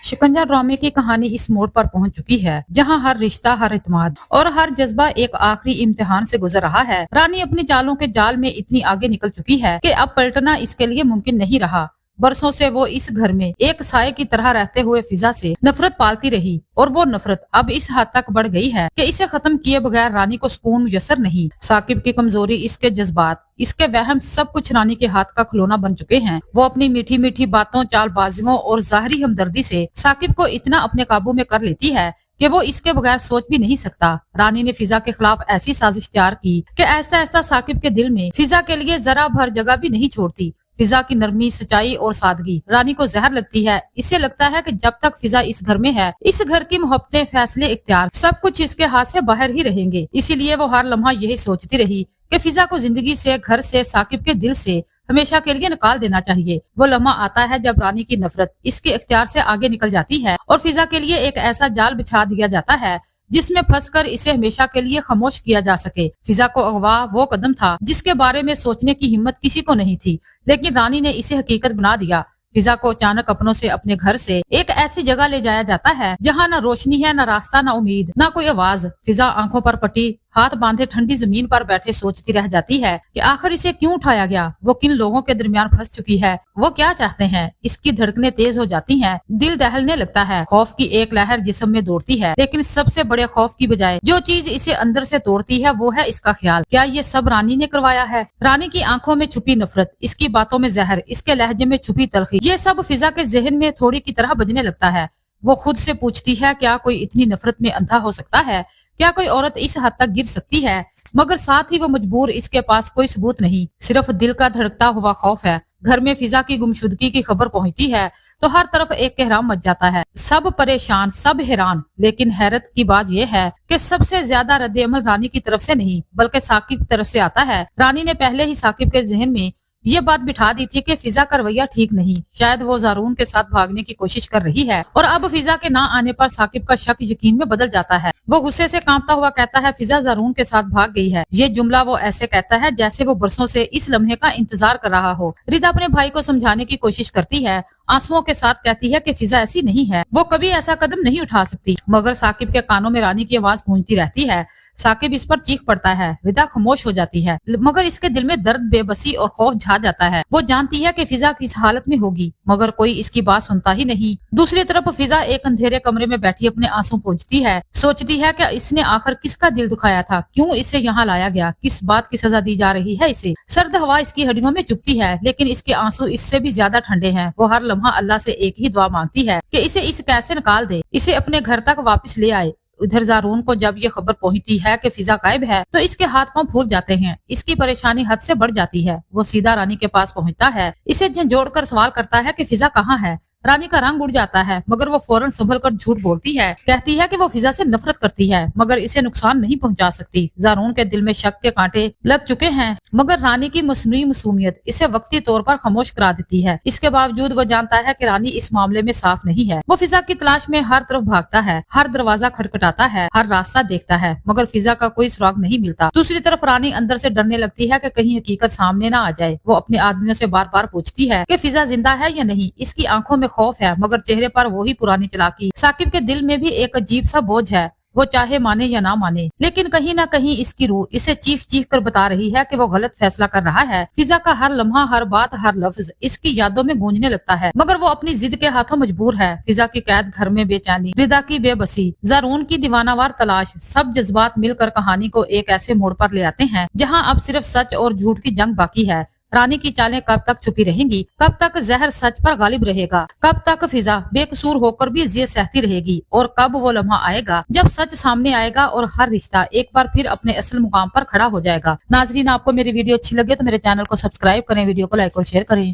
शिकंजा ड्रामे की कहानी इस मोड़ पर पहुंच चुकी है जहां हर रिश्ता, हर इत्मीनान और हर जज्बा एक आखिरी इम्तिहान से गुजर रहा है। रानी अपनी चालों के जाल में इतनी आगे निकल चुकी है कि अब पलटना इसके लिए मुमकिन नहीं रहा। बरसों से वो इस घर में एक साये की तरह रहते हुए फिजा से नफरत पालती रही और वो नफरत अब इस हद तक बढ़ गई है कि इसे खत्म किए बगैर रानी को सुकून मुयसर नहीं। साकिब की कमजोरी, इसके जज्बात, इसके वहम, सब कुछ रानी के हाथ का खिलौना बन चुके हैं। वो अपनी मीठी मीठी बातों, चालबाजियों और जाहिरी हमदर्दी से साकिब को इतना अपने काबू में कर लेती है कि वो इसके बगैर सोच भी नहीं सकता। रानी ने फिजा के खिलाफ ऐसी साजिश तैयार की कि ऐसा ऐसा साकिब के दिल में फिजा के लिए जरा भर जगह भी नहीं छोड़ती। फिजा की नरमी, सच्चाई और सादगी रानी को जहर लगती है। इसे लगता है कि जब तक फिजा इस घर में है, इस घर की मोहब्बतें, फैसले, इख्तियार सब कुछ इसके हाथ से बाहर ही रहेंगे। इसीलिए वो हर लम्हा यही सोचती रही कि फिजा को जिंदगी से, घर से, साकिब के दिल से हमेशा के लिए निकाल देना चाहिए। वो लम्हा आता है जब रानी की नफरत इसके इख्तियार से आगे निकल जाती है और फिजा के लिए एक ऐसा जाल बिछा दिया जाता है जिसमें फंसकर इसे हमेशा के लिए खामोश किया जा सके। फिजा को अगवा वो कदम था जिसके बारे में सोचने की हिम्मत किसी को नहीं थी, लेकिन रानी ने इसे हकीकत बना दिया। फिजा को अचानक अपनों से, अपने घर से एक ऐसी जगह ले जाया जाता है जहाँ न रोशनी है, न रास्ता, न उम्मीद, न कोई आवाज। फिजा आंखों पर पट्टी, हाथ बांधे ठंडी जमीन पर बैठे सोचती रह जाती है कि आखिर इसे क्यों उठाया गया। वो किन लोगों के दरमियान फंस चुकी है, वो क्या चाहते हैं। इसकी धड़कनें तेज हो जाती हैं, दिल दहलने लगता है। खौफ की एक लहर जिस्म में दौड़ती है, लेकिन सबसे बड़े खौफ की बजाय जो चीज इसे अंदर से तोड़ती है वो है इसका ख्याल। क्या ये सब रानी ने करवाया है? रानी की आंखों में छुपी नफरत, इसकी बातों में जहर, इसके लहजे में छुपी तलखी, ये सब फिजा के जहन में थोड़ी की तरह बजने लगता है। वो खुद से पूछती है, क्या कोई इतनी नफरत में अंधा हो सकता है? क्या कोई औरत इस हद तक गिर सकती है? मगर साथ ही वो मजबूर, इसके पास कोई सबूत नहीं, सिर्फ दिल का धड़कता हुआ खौफ है। घर में फिजा की गुमशुदगी की खबर पहुंचती है तो हर तरफ एक कहराम मच जाता है। सब परेशान, सब हैरान, लेकिन हैरत की बात यह है कि सबसे ज्यादा रद्द अमल रानी की तरफ से नहीं बल्कि साकिब की तरफ से आता है। रानी ने पहले ही साकिब के जहन में ये बात बिठा दी थी कि फिजा का रवैया ठीक नहीं, शायद वो ज़ारून के साथ भागने की कोशिश कर रही है। और अब फिजा के ना आने पर साकिब का शक यकीन में बदल जाता है। वो गुस्से से कांपता हुआ कहता है, फिजा ज़ारून के साथ भाग गई है। ये जुमला वो ऐसे कहता है जैसे वो बरसों से इस लम्हे का इंतजार कर रहा हो। रिदा अपने भाई को समझाने की कोशिश करती है, आंसुओं के साथ कहती है कि फिजा ऐसी नहीं है, वो कभी ऐसा कदम नहीं उठा सकती। मगर साकिब के कानों में रानी की आवाज गूंजती रहती है। साकिब इस पर चीख पड़ता है। रिदा खामोश हो जाती है, मगर इसके दिल में दर्द, बेबसी और खौफ छा जाता है। वो जानती है कि फिजा किस हालत में होगी, मगर कोई इसकी बात सुनता ही नहीं। दूसरी तरफ फिजा एक अंधेरे कमरे में बैठी अपने आंसू पोंछती है, सोचती है कि इसने आखिर किसका दिल दुखाया था, क्यों इसे यहाँ लाया गया, किस बात की सजा दी जा रही है इसे। सर्द हवा इसकी हड्डियों में चुभती है, लेकिन इसके आंसू इससे भी ज्यादा ठंडे हैं। वो हर लम्हा अल्लाह से एक ही दुआ मांगती है कि इसे इस कैसे निकाल दे, इसे अपने घर तक वापस ले आए। उधर ज़ारून को जब ये खबर पहुंचती है कि फिजा गायब है तो इसके हाथ पांव फूल जाते हैं। इसकी परेशानी हद से बढ़ जाती है। वो सीधा रानी के पास पहुंचता है, इसे झंझोड़ कर सवाल करता है कि फिजा कहाँ है। रानी का रंग उड़ जाता है, मगर वो फौरन संभल कर झूठ बोलती है। कहती है कि वो फिजा से नफरत करती है, मगर इसे नुकसान नहीं पहुंचा सकती। ज़ारून के दिल में शक के कांटे लग चुके हैं, मगर रानी की मसनूई मासूमियत इसे वक्ती तौर पर खामोश करा देती है। इसके बावजूद वो जानता है कि रानी इस मामले में साफ नहीं है। वो फिजा की तलाश में हर तरफ भागता है, हर दरवाजा खटखटाता है, हर रास्ता देखता है, मगर फिजा का कोई सुराग नहीं मिलता। दूसरी तरफ रानी अंदर से डरने लगती है कि कहीं हकीकत सामने ना आ जाए। वो अपने आदमियों से बार बार पूछती है कि फिजा जिंदा है या नहीं। इसकी आंखों में खौफ है, मगर चेहरे पर वही पुरानी चालाकी। साकिब के दिल में भी एक अजीब सा बोझ है, वो चाहे माने या ना माने, लेकिन कहीं ना कहीं इसकी रूह इसे चीख चीख कर बता रही है कि वो गलत फैसला कर रहा है। फिजा का हर लम्हा, हर बात, हर लफ्ज इसकी यादों में गूंजने लगता है, मगर वो अपनी जिद के हाथों मजबूर है। फिजा की कैद, घर में बेचैनी, रिदा की बेबसी, ज़ारून की दीवानावार तलाश, सब जज्बात मिलकर कहानी को एक ऐसे मोड़ पर ले आते हैं जहाँ अब सिर्फ सच और झूठ की जंग बाकी है। रानी की चालें कब तक छुपी रहेंगी, कब तक जहर सच पर गालिब रहेगा, कब तक फिजा बेकसूर होकर भी ये सहती रहेगी, और कब वो लम्हा आएगा जब सच सामने आएगा और हर रिश्ता एक बार फिर अपने असल मुकाम पर खड़ा हो जाएगा। नाजरीन, आपको मेरी वीडियो अच्छी लगे तो मेरे चैनल को सब्सक्राइब करें, वीडियो को लाइक और शेयर करें।